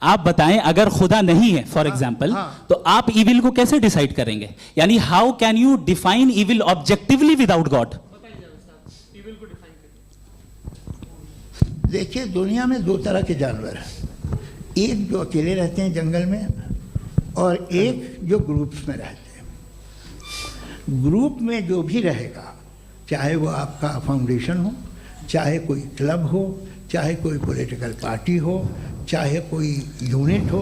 आप बताएं, अगर खुदा नहीं है फॉर एग्जाम्पल, तो आप इविल को कैसे डिसाइड करेंगे? यानी how can you define evil objectively without God? देखिए, दुनिया में दो तरह के जानवर हैं, एक जो अकेले रहते हैं जंगल में और एक जो ग्रुप्स में रहते हैं। ग्रुप में जो भी रहेगा, चाहे वो आपका फाउंडेशन हो, चाहे कोई क्लब हो, चाहे कोई पॉलिटिकल पार्टी हो, चाहे कोई यूनिट हो,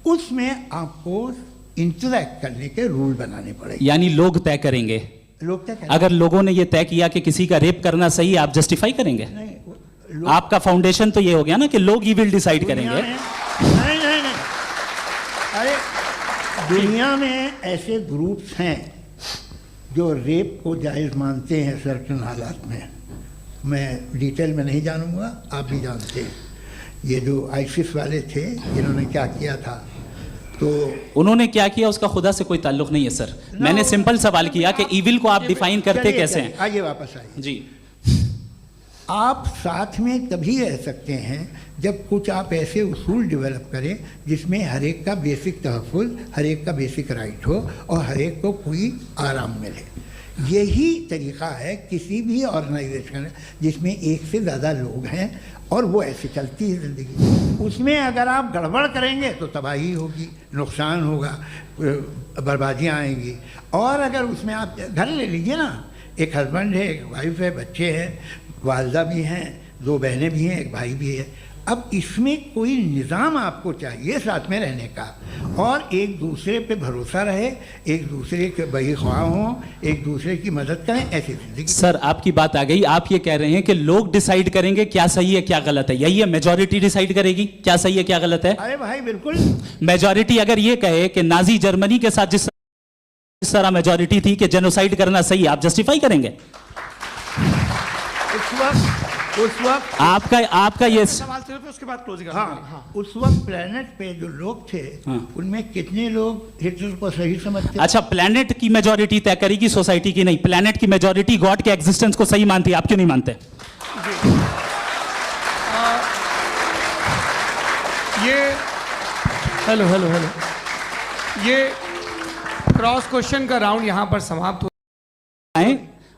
उसमें आपको इंटरैक्ट करने के रूल बनाने पड़ेंगे। यानी लोग तय करेंगे? लोग तय करेंगे। अगर लोगों ने ये तय किया कि किसी का रेप करना सही है, आप जस्टिफाई करेंगे? नहीं, आपका फाउंडेशन तो ये हो गया ना कि लोग ही विल डिसाइड करेंगे। नहीं नहीं नहीं, अरे दुनिया में ऐसे ग्रुप्स हैं जो रेप को जायज़ मानते हैं सर्टेन हालात में। मैं डिटेल में नहीं जानूंगा, आप भी जानते हैं। ये जो आईसिस वाले थे, इन्होंने क्या किया था, तो उन्होंने क्या किया उसका खुदा से कोई ताल्लुक नहीं है सर। मैंने सिंपल सवाल किया कि इविल को आप डिफाइन करते कैसे हैं? आइए वापस आइए जी। आप साथ में तभी रह सकते हैं जब कुछ आप ऐसे उसूल डेवलप करें जिसमें हर एक का बेसिक तहफ़्फ़ुज़, हर एक का बेसिक राइट हो और हर एक को कोई आराम मिले। यही तरीक़ा है किसी भी ऑर्गेनाइजेशन जिसमें एक से ज़्यादा लोग हैं और वो ऐसे चलती है ज़िंदगी। उसमें अगर आप गड़बड़ करेंगे तो तबाही होगी, नुकसान होगा, बर्बादियाँ आएंगी। और अगर उसमें आप घर ले लीजिए ना, एक हस्बैंड है, एक वाइफ है, बच्चे हैं, वालदा भी हैं, दो बहनें भी हैं, एक भाई भी है। अब इसमें कोई निज़ाम आपको चाहिए साथ में रहने का, और एक दूसरे पे भरोसा रहे, एक दूसरे के बहीख्वाह हों, एक दूसरे की मदद करें, ऐसी जिंदगी। सर आपकी बात आ गई, आप ये कह रहे हैं कि लोग डिसाइड करेंगे क्या सही है क्या गलत है, यही है? मेजॉरिटी डिसाइड करेगी क्या सही है क्या गलत है? अरे भाई बिल्कुल। मेजॉरिटी अगर ये कहे कि नाजी जर्मनी के साथ जिस तरह मेजॉरिटी थी कि जेनोसाइड करना सही, आप जस्टिफाई करेंगे? उस वक्त आपका ये सवाल सिर्फ उसके बाद क्लोजिंग। हाँ, उस वक्त प्लेनेट पे जो लोग थे, उनमें कितने लोग हिटलर को सही समझते? अच्छा, प्लेनेट की मेजॉरिटी तय करेगी, सोसाइटी की नहीं। प्लेनेट की मेजॉरिटी गॉड के एग्जिस्टेंस को सही मानती है, आप क्यों नहीं मानते? ये हेलो हेलो हेलो, ये क्रॉस क्वेश्चन का राउंड यहां पर समाप्त हो।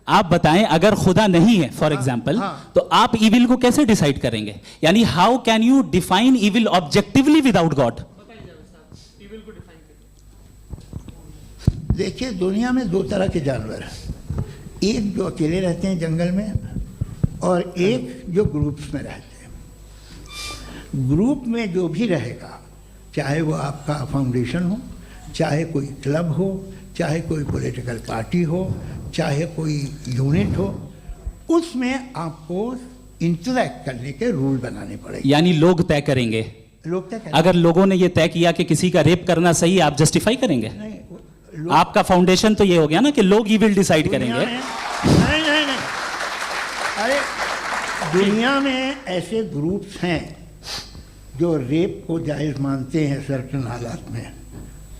आप बताएं, अगर खुदा नहीं है फॉर एग्जाम्पल, तो आप इविल को कैसे डिसाइड करेंगे? यानी how can you define evil objectively without God? देखिए, दुनिया में दो तरह के जानवर हैं, एक जो अकेले रहते हैं जंगल में और एक जो ग्रुप्स में रहते हैं। ग्रुप में जो भी रहेगा, चाहे वो आपका फाउंडेशन हो, चाहे कोई क्लब हो, चाहे कोई पॉलिटिकल पार्टी हो, चाहे कोई यूनिट हो, उसमें आपको इंटरैक्ट करने के रूल बनाने पड़ेंगे। यानी लोग तय करेंगे? लोग तय करेंगे। अगर लोगों ने ये तय किया कि किसी का रेप करना सही है, आप जस्टिफाई करेंगे? नहीं, आपका फाउंडेशन तो ये हो गया ना कि लोग ही विल डिसाइड करेंगे। नहीं नहीं नहीं, अरे दुनिया में ऐसे ग्रुप्स हैं जो रेप को जायज़ मानते हैं सर्टेन हालात में।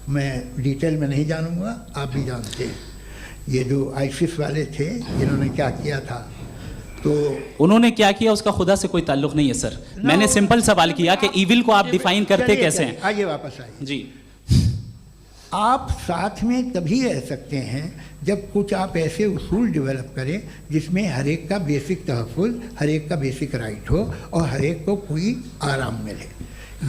मैं डिटेल में नहीं जानूंगा, आप भी जानते हैं। ये जो आईसिस वाले थे, इन्होंने क्या किया था, तो उन्होंने क्या किया उसका खुदा से कोई ताल्लुक नहीं है सर। मैंने सिंपल सवाल किया कि इविल को आप डिफाइन करते कैसे हैं? आइए वापस आइए जी। आप साथ में तभी रह सकते हैं जब कुछ आप ऐसे उसूल डेवलप करें जिसमें हर एक का बेसिक तहफ़्फ़ुज़, हर एक का बेसिक राइट हो और हर एक को कोई आराम मिले।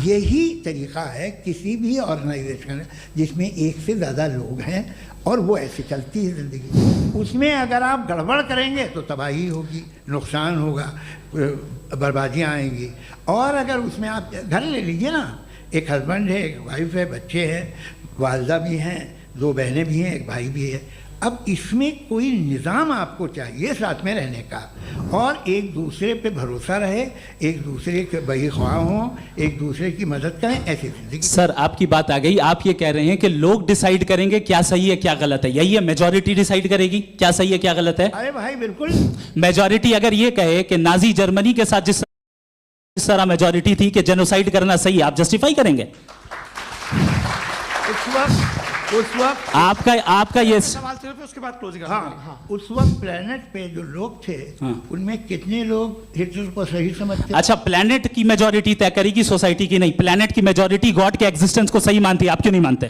यही तरीक़ा है किसी भी ऑर्गेनाइजेशन जिसमें एक से ज़्यादा लोग हैं और वो ऐसे चलती है ज़िंदगी। उसमें अगर आप गड़बड़ करेंगे तो तबाही होगी, नुकसान होगा, बर्बादियाँ आएंगी। और अगर उसमें आप घर ले लीजिए ना, एक हस्बैंड है, एक वाइफ है, बच्चे हैं, वालदा भी हैं, दो बहनें भी हैं, एक भाई भी है। अब इसमें कोई निज़ाम आपको चाहिए साथ में रहने का, और एक दूसरे पे भरोसा रहे, एक दूसरे के बहीख्वाह हों, एक दूसरे की मदद करें, ऐसी जिंदगी। सर आपकी बात आ गई, आप ये कह रहे हैं कि लोग डिसाइड करेंगे क्या सही है क्या गलत है, यही है? मेजॉरिटी डिसाइड करेगी क्या सही है क्या गलत है? अरे भाई बिल्कुल। मेजॉरिटी अगर ये कहे कि नाजी जर्मनी के साथ जिस तरह मेजॉरिटी थी कि जेनोसाइड करना सही, आप जस्टिफाई करेंगे? उस वक्त आपका ये सवाल सिर्फ है, उसके बाद क्लोजिंग हाँ, उस वक्त प्लेनेट पे जो लोग थे उनमें कितने लोग हिटलर को सही समझते? अच्छा, प्लेनेट की मेजॉरिटी तय करेगी सोसाइटी की नहीं, प्लेनेट की मेजॉरिटी गॉड के एग्जिस्टेंस को सही मानती है, आप क्यों नहीं मानते?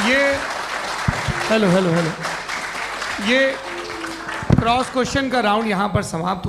ये हेलो हेलो हेलो, ये क्रॉस क्वेश्चन का राउंड यहाँ पर समाप्त